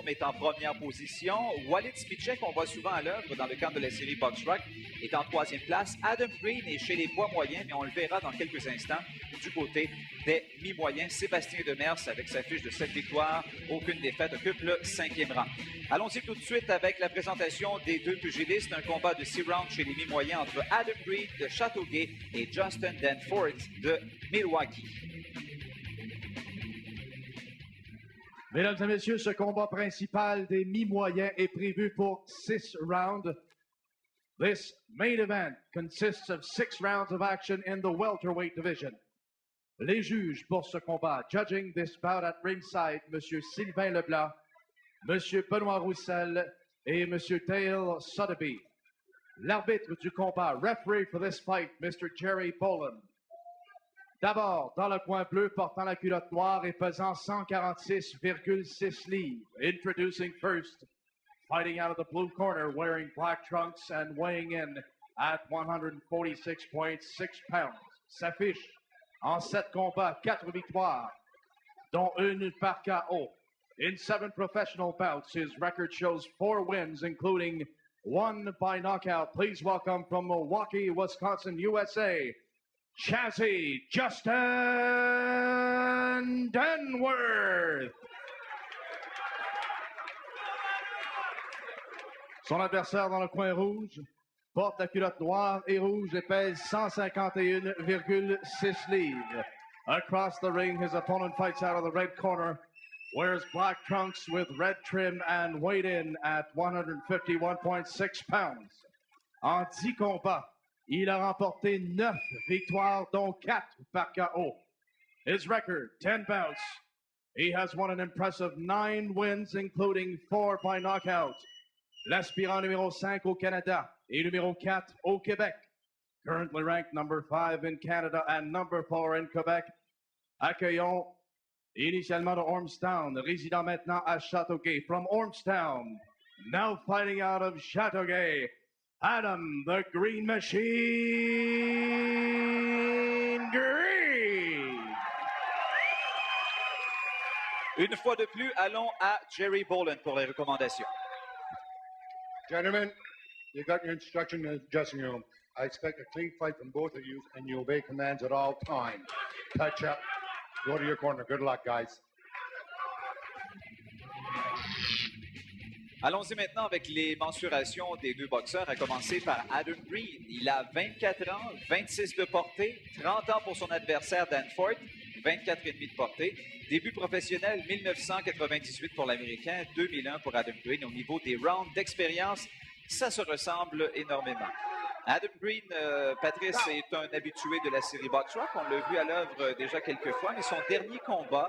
est en première position. Walid Spicek, qu'on voit souvent à l'œuvre dans le cadre de la série BoxRec, est en troisième place. Adam Green est chez les poids moyens, mais on le verra dans quelques instants du côté des mi-moyens. Sébastien Demers, avec sa fiche de 7 victoires, aucune défaite, occupe le 5e rang. Allons-y tout de suite avec la présentation des deux pugilistes. Un combat de 6 rounds chez les mi-moyens entre Adam Green de Châteauguay et Justin Danforth de Milwaukee. Mesdames et messieurs, ce combat principal des mi-moyens est prévu pour 6 rounds. This main event consists of 6 rounds of action in the welterweight division. Les juges pour ce combat, judging this bout at ringside, M. Sylvain Leblanc, M. Benoît Roussel et M. Dale Sotheby. L'arbitre du combat, referee for this fight, Mr. Jerry Boland. D'abord, dans le coin bleu, portant la culotte noire et pesant 146,6 livres. Introducing first, fighting out of the blue corner, wearing black trunks and weighing in at 146.6 pounds. S'affiche en 7 combats, 4 victoires, dont une par KO. In 7 professional bouts, his record shows 4 wins, including 1 by knockout. Please welcome from Milwaukee, Wisconsin, USA, Chazzy Justin Danforth. Son adversaire dans le coin rouge porte la culotte noire et rouge et pèse 151,6 livres. Across the ring, his opponent fights out of the red corner, wears black trunks with red trim and weighed in at 151.6 pounds. En 10 combats, il a remporté 9 victoires, dont 4 par KO. His record, 10 bouts. He has won an impressive 9 wins, including 4 by knockout. L'aspirant numéro 5 au Canada et numéro 4 au Québec. Currently ranked number 5 in Canada and number 4 in Quebec. Accueillons initialement de Ormstown, résident maintenant à Châteauguay. From Ormstown, now fighting out of Châteauguay, Adam the Green Machine Green. Une fois de plus, allons à Jerry Boland pour les recommandations. Gentlemen, you got your instruction in the dressing room. I expect a clean fight from both of you, and you obey commands at all times. Touch up. Go to your corner. Good luck, guys. Allons-y maintenant avec les mensurations des deux boxeurs, à commencer par Adam Green. Il a 24 ans, 26 de portée, 30 ans pour son adversaire Danforth, 24,5 de portée. Début professionnel, 1998 pour l'Américain, 2001 pour Adam Green. Au niveau des rounds d'expérience, ça se ressemble énormément. Adam Green, Patrice, est un habitué de la série BoxRec. On l'a vu à l'œuvre déjà quelques fois, mais son dernier combat,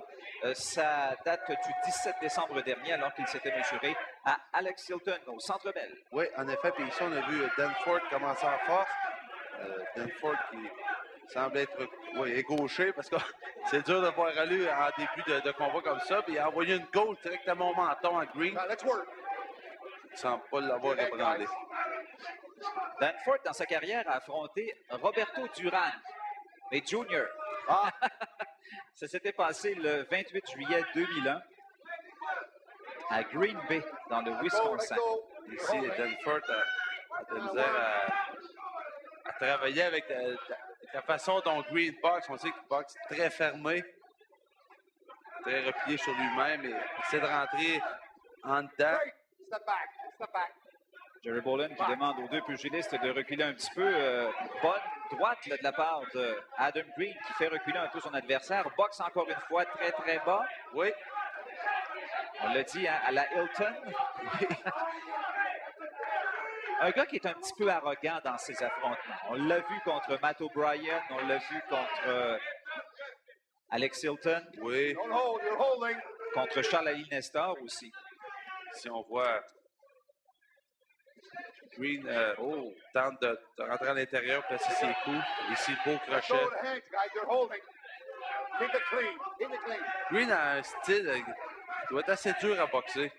ça date du 17 décembre dernier, alors qu'il s'était mesuré à Alex Hilton, au Centre Bell. Oui, en effet, puis ici, on a vu Danforth commencer en force. Danforth qui semble être égauché, parce que c'est dur de voir aller en début de combat comme ça, puis il a envoyé une gauche directement au menton à Green. Il ne semble pas l'avoir ébranlé. Danforth, dans sa carrière, a affronté Roberto Duran, mais Junior. Ça s'était passé le 28 juillet 2001 à Green Bay, dans le Wisconsin. Ici, Danforth a de la misère à travailler avec la façon dont Green boxe. On sait qu'il boxe très fermé, très replié sur lui-même et essaie de rentrer en dedans. Jerry Boland qui demande aux deux pugilistes de reculer un petit peu. Bonne droite là, de la part de Adam Green qui fait reculer un peu son adversaire. Boxe encore une fois très très bas. Oui. On l'a dit hein, à la Hilton. Un gars qui est un petit peu arrogant dans ses affrontements. On l'a vu contre Matt O'Brien, on l'a vu contre Alex Hilton. Oui. Contre Charles-Ali Nestor aussi. Si on voit Green tente de rentrer à l'intérieur, placer ses coups. Ici, beau crochet. Green a un style qui doit être assez dur à boxer.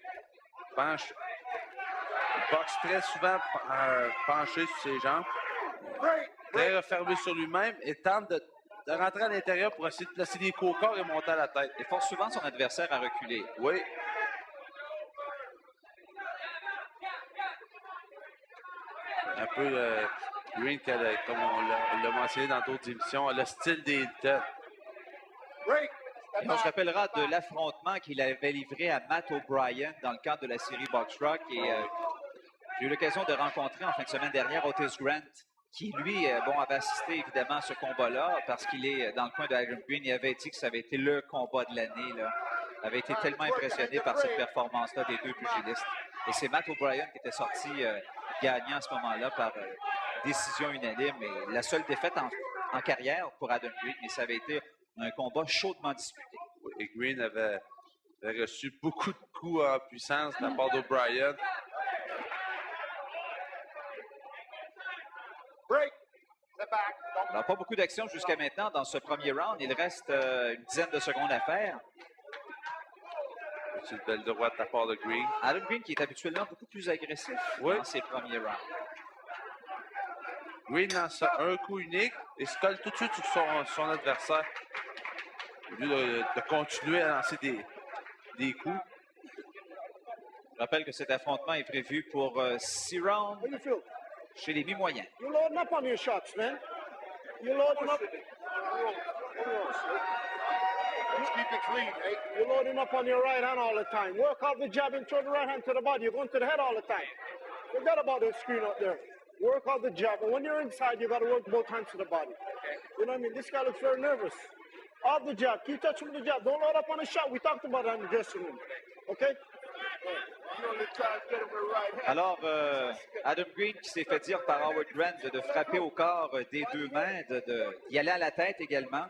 Il boxe très souvent penché sur ses jambes. Très refermé sur lui-même et tente de rentrer à l'intérieur pour essayer de placer des coups au corps et monter à la tête. Il force souvent son adversaire à reculer. Oui. un peu Green, comme on l'a mentionné dans d'autres émissions, le style des Hilton. Et on se rappellera de l'affrontement qu'il avait livré à Matt O'Brien dans le cadre de la série Box Rock. Et j'ai eu l'occasion de rencontrer en fin de semaine dernière Otis Grant, qui, lui, avait assisté évidemment à ce combat-là parce qu'il est dans le coin de Adam Green. Il avait dit que ça avait été le combat de l'année. Il avait été tellement impressionné par cette performance-là des deux pugilistes. Et c'est Matt O'Brien qui était sorti gagnant à ce moment-là par décision unanime. Et la seule défaite en carrière pour Adam Green, mais ça avait été un combat chaudement disputé. Et Green avait reçu beaucoup de coups en puissance de la part d'O'Brien. Alors, pas beaucoup d'action jusqu'à maintenant dans ce premier round. Il reste une dizaine de secondes à faire. C'est une belle droite de la part de Green. Adam Green qui est habituellement beaucoup plus agressif dans ses premiers rounds. Green lance un coup unique et se colle tout de suite sur son adversaire. Au lieu de continuer à lancer des coups. Je rappelle que cet affrontement est prévu pour 6 rounds chez les mi-moyens. You're loading up on your shots, man. You're loading up. Let's keep it clean, eh? You're loading up on your right hand all the time. Work out the jab and throw the right hand to the body. You're going to the head all the time. Forget about the screen up there. Work out the jab, and when you're inside, you got to work both hands to the body. You know what I mean? This guy looks very nervous. Off the jab. Keep touching the jab. Don't load up on the shot. We talked about that in the dressing room. Okay? Alors, Adam Green qui s'est fait dire par Howard Grant de frapper au corps des deux mains, d'y aller à la tête également,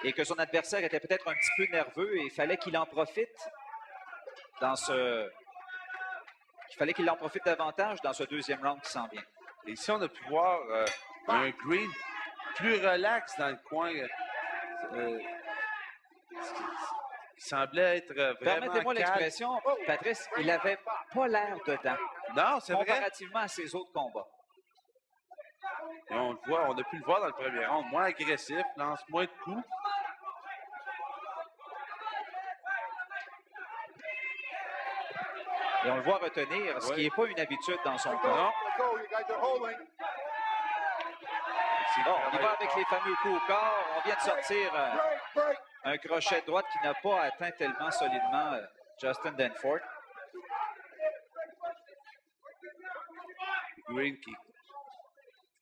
et que son adversaire était peut-être un petit peu nerveux et il fallait qu'il en profite davantage dans ce deuxième round qui s'en vient. Et ici, on a pu voir un Green plus relax dans le coin. Qui semblait être vraiment Permettez-moi calme. l'expression, Patrice, il n'avait pas l'air dedans, Non, c'est vrai. comparativement à ses autres combats. Et on le voit, on a pu le voir dans le premier round. Moins agressif, lance moins de coups. Et on le voit retenir, ce qui n'est pas une habitude dans son cas. Non. Bon, il va avec les fameux coups au corps. On vient de sortir un crochet de droite qui n'a pas atteint tellement solidement Justin Danforth. Green qui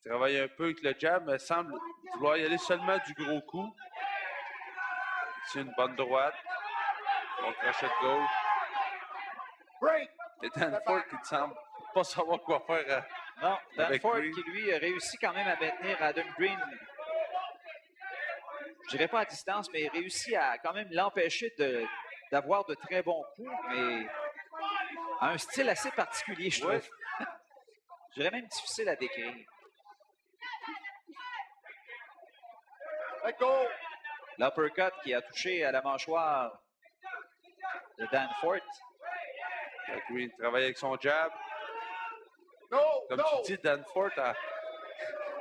travaille un peu avec le jab, mais semble vouloir y aller seulement du gros coup. Ici, une bonne droite. Bon crochet de gauche. Et Danforth qui ne semble pas savoir quoi faire. Non, Avec Danforth Green. qui, lui, a réussi quand même à maintenir Adam Green, je dirais pas à distance, mais réussit à quand même l'empêcher d'avoir de très bons coups, mais à un style assez particulier, je trouve. Je dirais même difficile à décrire. L'uppercut qui a touché à la mâchoire de Danforth. Green travaille avec son jab. Comme tu dis, Danforth a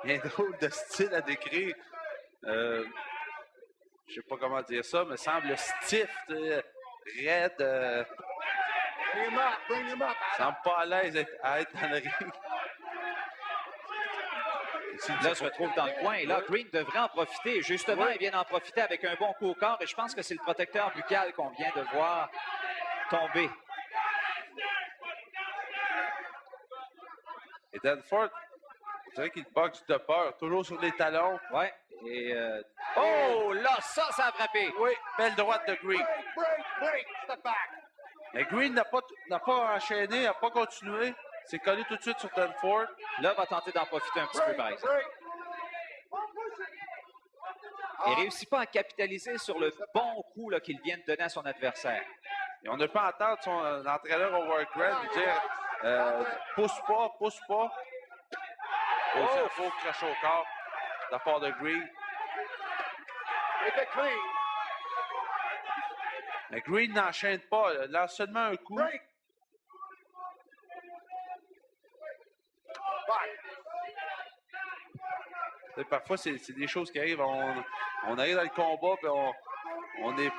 un drôle de style à décrire. Je sais pas comment dire ça, mais semble stiff, raide. Semble pas à l'aise à être dans le ring. Là, il se retrouve dans le coin. Et là, Green devrait en profiter. Justement, il vient en profiter avec un bon coup au corps. Et je pense que c'est le protecteur buccal qu'on vient de voir tomber. Et Danforth, je dirais qu'il boxe de peur, toujours sur les talons. Ouais. Et oh, là, ça a frappé. Oui, belle droite de Green. Mais Green n'a pas enchaîné, n'a pas continué. C'est collé tout de suite sur Danforth. Là, va tenter d'en profiter un petit peu, par exemple. Il réussit pas à capitaliser sur le bon coup là, qu'il vient de donner à son adversaire. Et on ne peut pas entendre son entraîneur Howard Grant lui dire pousse pas. Un faux crochet au corps de la part de Green. Mais Green n'enchaîne pas, il lance seulement un coup. Et parfois, c'est des choses qui arrivent. On arrive dans le combat, puis on n'est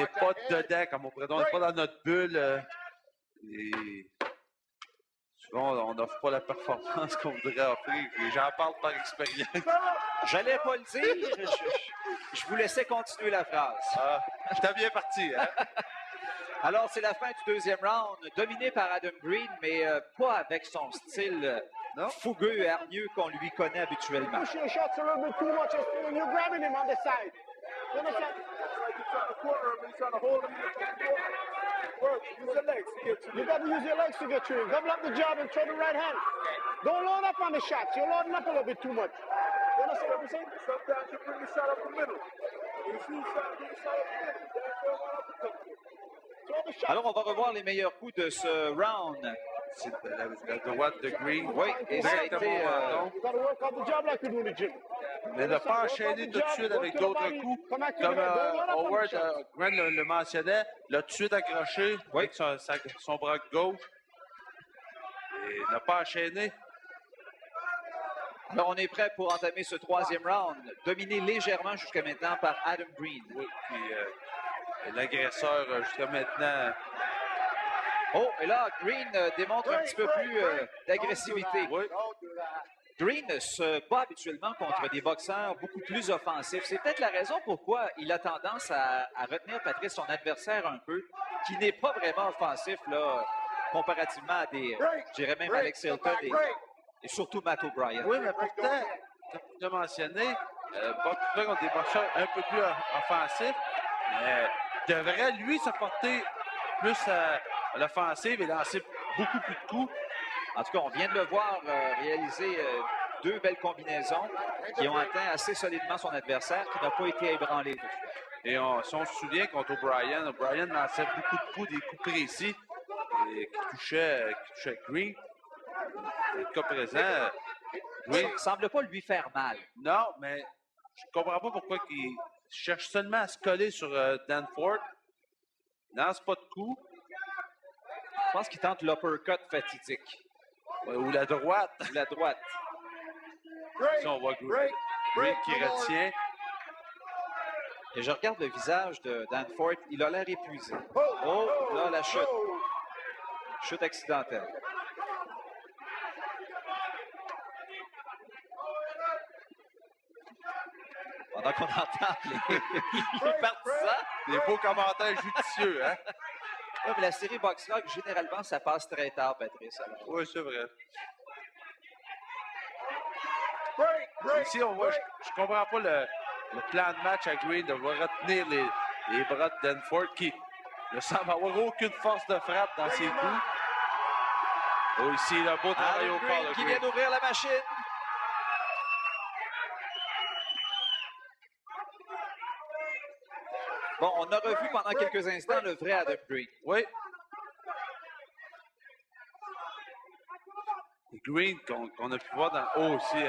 pas dedans, comme on pourrait dire. On n'est pas dans notre bulle. Et Bon, on n'offre pas la performance qu'on voudrait offrir. Et j'en parle par expérience. J'allais pas le dire. Je vous laissais continuer la phrase. Ah, j'étais bien parti, hein? Alors, c'est la fin du deuxième round, dominé par Adam Green, mais pas avec son style fougueux et hargneux qu'on lui connaît habituellement. Push your shots a little bit too much. You're grabbing him on the side. You understand? Use your legs to get to you. You got to use your legs to get to him. Double up the jab and throw the right hand. Don't load up on the shots. You're loading up a little bit too much. You understand what I'm saying? Sometimes you bring the shot up the middle. You see shot, bring the shot up the middle. Throw the shot. Alors, on va revoir les meilleurs coups de ce round. C'est la droite de Green. Oui, et ça a été... You got to work out the jab like you do in the gym. Mais ne pas enchaîner tout de suite avec d'autres coups. Comme Howard Grant le mentionnait, l'a tout de suite accroché avec son bras gauche. Et ne pas enchaîner. Alors, on est prêt pour entamer ce troisième round, dominé légèrement jusqu'à maintenant par Adam Green. Oui, puis l'agresseur jusqu'à maintenant. Oh, et là, Green démontre un petit peu plus d'agressivité. Oui. Green se bat habituellement contre des boxeurs beaucoup plus offensifs. C'est peut-être la raison pourquoi il a tendance à retenir, Patrice, son adversaire un peu, qui n'est pas vraiment offensif, là, comparativement à des, je dirais même Alex Hilton et surtout Matt O'Brien. Oui, mais pourtant, comme tu l'as mentionné, boxeur contre des boxeurs un peu plus offensifs, mais devrait, lui, se porter plus à l'offensive et lancer beaucoup plus de coups. En tout cas, on vient de le voir réaliser deux belles combinaisons qui ont atteint assez solidement son adversaire, qui n'a pas été ébranlé. Et si on se souvient contre O'Brien lançait beaucoup de coups, des coups précis, et qui touchaient Green. Dans le cas présent, Green ne semble pas lui faire mal. Non, mais je ne comprends pas pourquoi il cherche seulement à se coller sur Danforth. Il lance pas de coups. Je pense qu'il tente l'uppercut fatidique. Ou la droite. Ou la droite. Si on voit Green qui retient. Et je regarde le visage de Danforth. Il a l'air épuisé. Oh, là, la chute. Chute accidentelle. Pendant qu'on entend les partisans. Des beaux commentaires judicieux, hein? Oui, mais la série Box Rock, généralement, ça passe très tard, Patrice. Alors. Oui, c'est vrai. Ici, on voit, je comprends pas le plan de match à Green de vouloir retenir les bras de Danforth qui ne semble avoir aucune force de frappe dans ses coups. Oh, ici, le beau travail au corps de qui Green. vient d'ouvrir la machine. Bon, on a revu pendant quelques instants le vrai Adam Green. Oui. Et Green, qu'on a pu voir dans le haut aussi,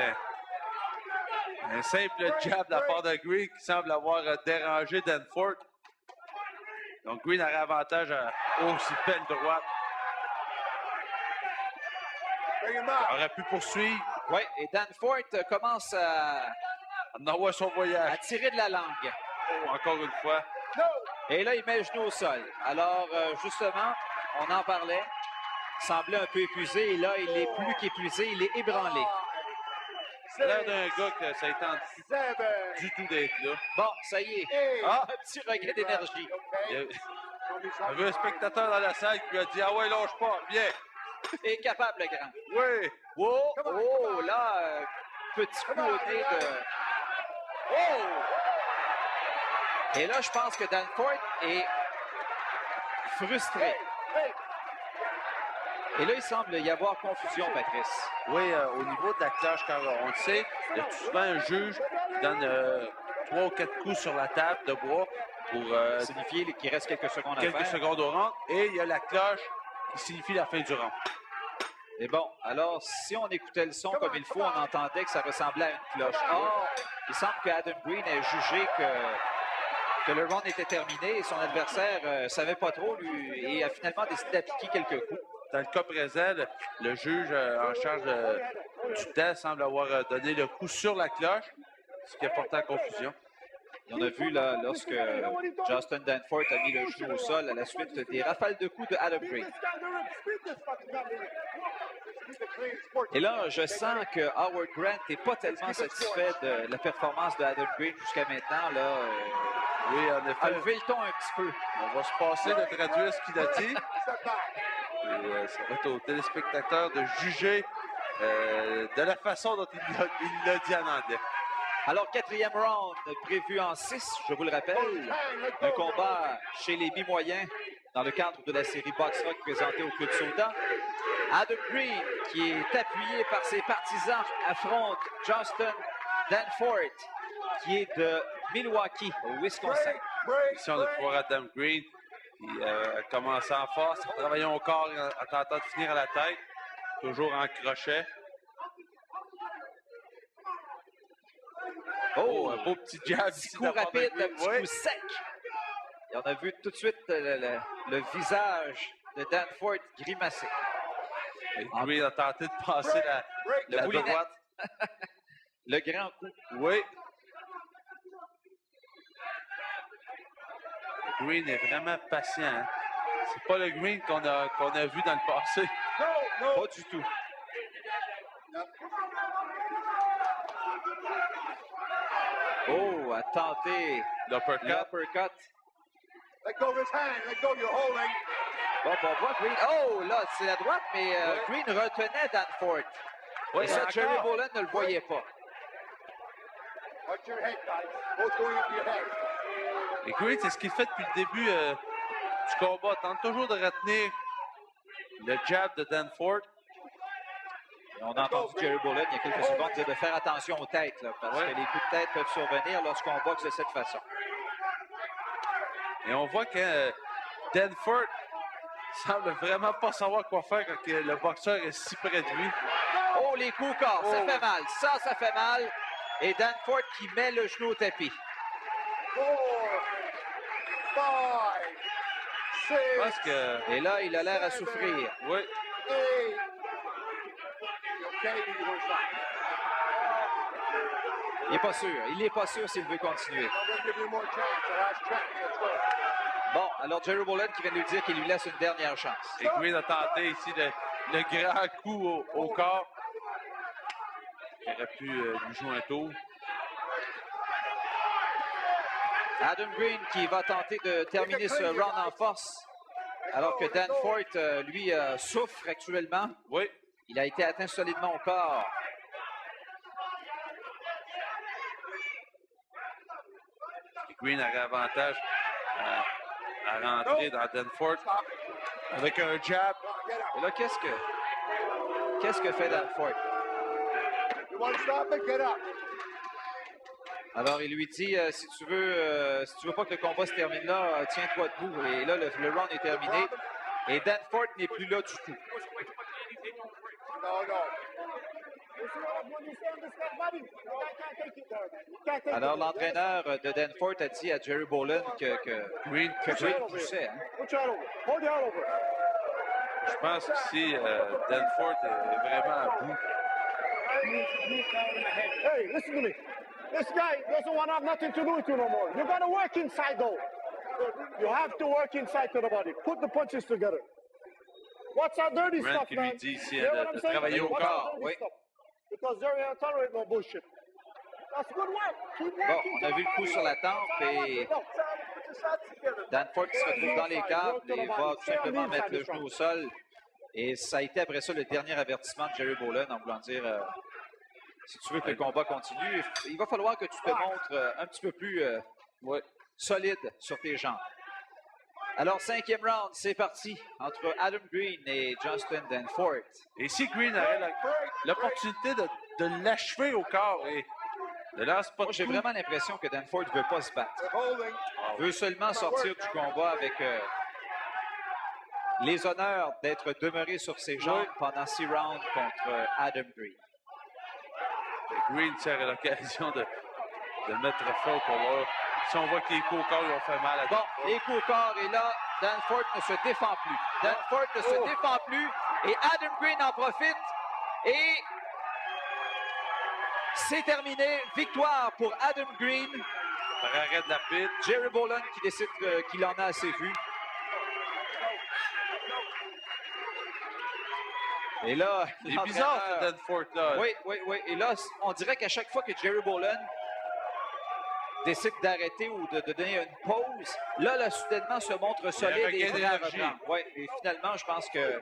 un simple jab de la part de Green qui semble avoir dérangé Danforth. Donc Green aurait avantage à aussi peine droite. Il aurait pu poursuivre. Oui, et Danforth commence à envoie son voyage. À tirer de la langue. Oh, encore une fois. Et là, il met le genou au sol. Alors, justement, on en parlait. Il semblait un peu épuisé. Et là, il est plus qu'épuisé. Il est ébranlé. C'est l'air d'un gars que ça ne tente du tout d'être là. Bon, ça y est. Ah, un petit regret d'énergie. Il y avait un spectateur dans la salle qui lui a dit « Ah ouais, lâche pas, viens! » Et capable, le grand. Oui! Oh, là, petit coup au nez de... Oh! Et là, je pense que Danforth est frustré. Et là, il semble y avoir confusion, Patrice. Oui, au niveau de la cloche, quand on le sait, il y a souvent un juge qui donne 3 ou 4 coups sur la table de bois pour signifier qu'il reste quelques secondes à faire. Quelques secondes au round. Et il y a la cloche qui signifie la fin du round. Et bon, alors, si on écoutait le son comme il faut, on entendait que ça ressemblait à une cloche. Or, il semble que Adam Green ait jugé que le round était terminé et son adversaire ne savait pas trop lui, et a finalement décidé d'appliquer quelques coups. Dans le cas présent, le juge en charge du temps semble avoir donné le coup sur la cloche, ce qui a porté en confusion. Et on a vu là, lorsque Justin Danforth a mis le genou au sol à la suite des rafales de coups de Adam Green. Et là, je sens que Howard Grant n'est pas tellement satisfait de la performance de Adam Green jusqu'à maintenant. Là, Oui, en effet. a levé le ton un petit peu. On va se passer de traduire ce qu'il a dit. Et, ça va être aux téléspectateurs de juger de la façon dont il l'a dit en anglais. Alors, 4e round prévu en 6, je vous le rappelle. Un combat chez les mi-moyens dans le cadre de la série Box Rock présentée au Club Soda. Adam Green, qui est appuyé par ses partisans, affronte Justin Danforth, qui est de Milwaukee, au Wisconsin. Ici, on a pu voir Adam Green qui a commencé en force, en travaillant au corps, en tentant de finir à la tête, toujours en crochet. Oh, Un beau petit jab petit ici. coup rapide, un petit coup sec. Et on a vu tout de suite le visage de Danforth grimacer. Et Green a tenté de passer la boulinet. droite. Le grand coup. Oui. Green est vraiment patient. Hein? C'est pas le Green qu'on a vu dans le passé. Pas du tout. Oh, a tenté l'uppercut. Let go of his hand. Let go. You're holding. Bon, on voit Green. Oh, là, c'est la droite, mais Green retenait Danforth. Oui, Et ça, encore. Jerry Boland ne le voyait pas. Watch your head, guys. Both going into your head. Et Green, c'est ce qu'il fait depuis le début du combat. Tente toujours de retenir le jab de Danforth. Et on a entendu Jerry Boland il y a quelques secondes dire de faire attention aux têtes, là, parce que les coups de tête peuvent survenir lorsqu'on boxe de cette façon. Et on voit que Danforth semble vraiment pas savoir quoi faire quand le boxeur est si près de lui. Oh, les coups corps, ça fait mal. Ça fait mal. Et Danforth qui met le genou au tapis. 4, 5, 6, Je pense que... Et là, il a l'air à souffrir. Oui. 8. Okay, you want to stop. Il n'est pas sûr. Il n'est pas sûr s'il veut continuer. I'm going to give you more chance. The last chance. Let's go. Bon, alors Jerry Boland qui vient de lui dire qu'il lui laisse une dernière chance. Et Green a tenté ici le grand coup au corps. Il aurait pu lui jouer un tour. Adam Green qui va tenter de terminer ce round en force, alors que Danforth, lui, souffre actuellement. Oui. Il a été atteint solidement au corps. Et Green aurait avantage à rentrer dans Danforth avec un jab. Et là, qu'est-ce que fait Danforth? You want to stop it? Get up. Alors, il lui dit, si tu veux pas que le combat se termine là, tiens-toi debout. Et là, le round est terminé. Et Danforth n'est plus là du tout. No, no. Alors, l'entraîneur de Danforth a dit à Jerry Boland que Green poussait. Hein. Je pense qu'ici, Danforth est vraiment à bout. Hey, listen to me. This guy doesn't want to have nothing to do with you no more. You got to work inside, though. You have to work inside to the body. Put the punches together. What's that dirty Grant stuff, qui lui man? dit ici You hear what de I'm saying? travailler au What's that corps. dirty Oui. stuff? Because Jerry don't tolerate no bullshit. That's good work. Keep Bon, working on a to vu the le coup body. sur la tempe et Danforth qui se retrouve dans les câbles et va tout simplement mettre le genou au sol. Et ça a été après ça le dernier avertissement de Jerry Boland en voulant dire si tu veux que le combat continue, il va falloir que tu te montres un petit peu plus solide sur tes jambes. Alors, 5e round, c'est parti entre Adam Green et Justin Danforth. Et si Green avait l'opportunité de l'achever au corps et de lance pas de Moi, j'ai coup, vraiment l'impression que Danforth ne veut pas se battre. Holding. Il veut seulement sortir du combat avec les honneurs d'être demeuré sur ses jambes pendant 6 rounds contre Adam Green. Green sert l'occasion de mettre fin au combat. Si on voit que les coups au corps lui ont fait mal à Bon, les coups au corps, et là, Danforth ne se défend plus. Danforth ne se défend plus, et Adam Green en profite, et c'est terminé. Victoire pour Adam Green. Par arrêt de l'arbitre. Jerry Boland qui décide qu'il en a assez vu. Et là, Il est bizarre, ce Danforth, là. Oui, oui, oui. Et là, on dirait qu'à chaque fois que Jerry Boland décide d'arrêter ou de donner une pause, là, soudainement, se montre solide et prêt à reprendre. Oui, et finalement, je pense que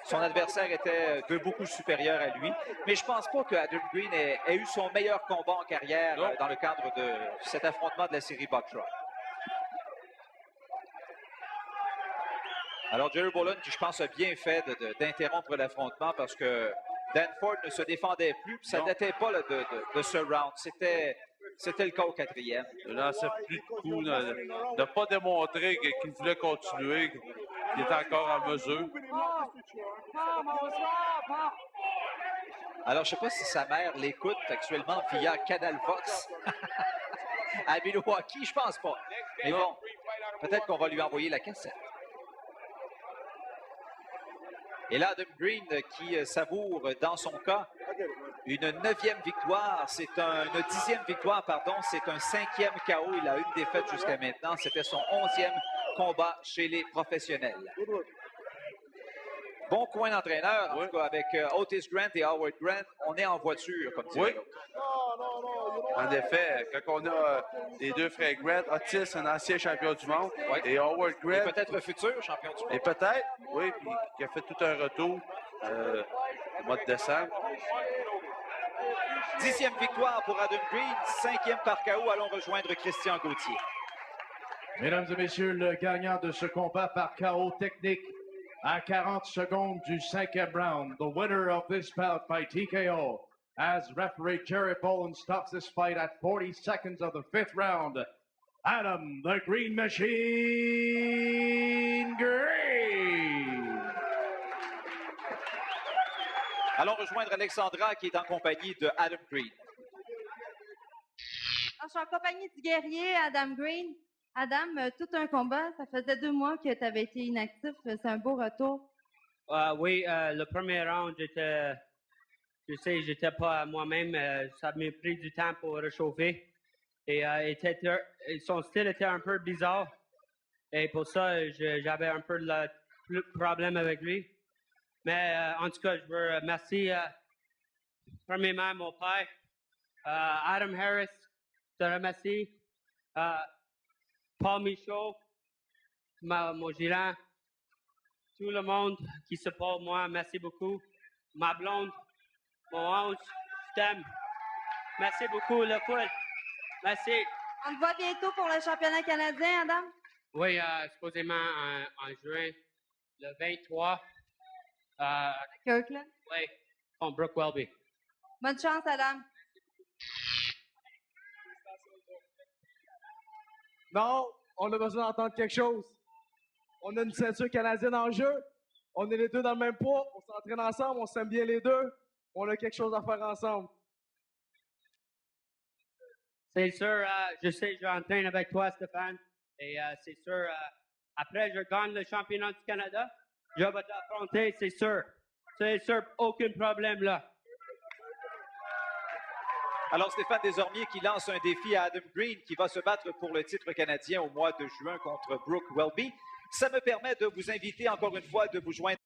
son adversaire était de beaucoup supérieur à lui. Mais je pense pas que Adam Green ait eu son meilleur combat en carrière dans le cadre de cet affrontement de la série Boxrock. Alors, Jerry Boland, qui je pense a bien fait d'interrompre l'affrontement parce que Danforth ne se défendait plus. Puis ça ne datait pas là, de ce round. C'était le cas au quatrième. Il ne lançait plus de coups, de ne pas démontrer qu'il voulait continuer, qu'il était encore en mesure. Alors, je ne sais pas si sa mère l'écoute actuellement via Canal Fox. À Milwaukee, je pense pas. Mais bon, peut-être qu'on va lui envoyer la cassette. Et là, Adam Green qui savoure dans son cas une 9e victoire. C'est une 10e victoire, pardon. C'est un 5e KO. Il a une défaite jusqu'à maintenant. C'était son 11e combat chez les professionnels. Bon coin d'entraîneur, en tout cas, avec Otis Grant et Howard Grant. On est en voiture, comme dirait l'autre. En effet, quand on a les deux frères Grant, Otis, un ancien champion du monde, et Howard Grant. Et peut-être futur champion du monde. Et peut-être, oui, puis qui a fait tout un retour au mois de décembre. 10e victoire pour Adam Green, 5e par KO. Allons rejoindre Christian Gauthier. Mesdames et messieurs, le gagnant de ce combat par KO technique à 40 secondes du 5e round, the winner of this bout by TKO, as referee Jerry Boland stops this fight at 40 seconds of the 5th round, Adam the Green Machine Green. Allons rejoindre Alexandra qui est en compagnie de Adam Green. Alors, je suis en compagnie du guerrier Adam Green. Adam, tout un combat, ça faisait 2 mois que tu avais été inactif. C'est un beau retour. Oui, le premier round, j'étais pas moi-même. Ça m'a pris du temps pour réchauffer. Et son style était un peu bizarre. Et pour ça, j'avais un peu de problème avec lui. Mais en tout cas, je veux remercier premièrement mon père, Adam Harris, je te remercie. Paul Michaud, mon gérant, tout le monde qui supporte moi, merci beaucoup. Ma blonde, mon ange, je t'aime. Merci beaucoup, le foot. Merci. On te voit bientôt pour le championnat canadien, Adam? Oui, supposément en juin, le 23. Kirkland? Oui, contre Brooke Welby. Bonne chance, Adam. Non, on a besoin d'entendre quelque chose. On a une ceinture canadienne en jeu. On est les deux dans le même poids. On s'entraîne ensemble. On s'aime bien les deux. On a quelque chose à faire ensemble. C'est sûr, je sais, je m'entraîne avec toi, Stéphane. Et c'est sûr, après, je gagne le championnat du Canada. Je vais t'affronter, c'est sûr. C'est sûr, aucun problème là. Alors, Stéphane Desormiers qui lance un défi à Adam Green qui va se battre pour le titre canadien au mois de juin contre Brooke Welby. Ça me permet de vous inviter encore une fois de vous joindre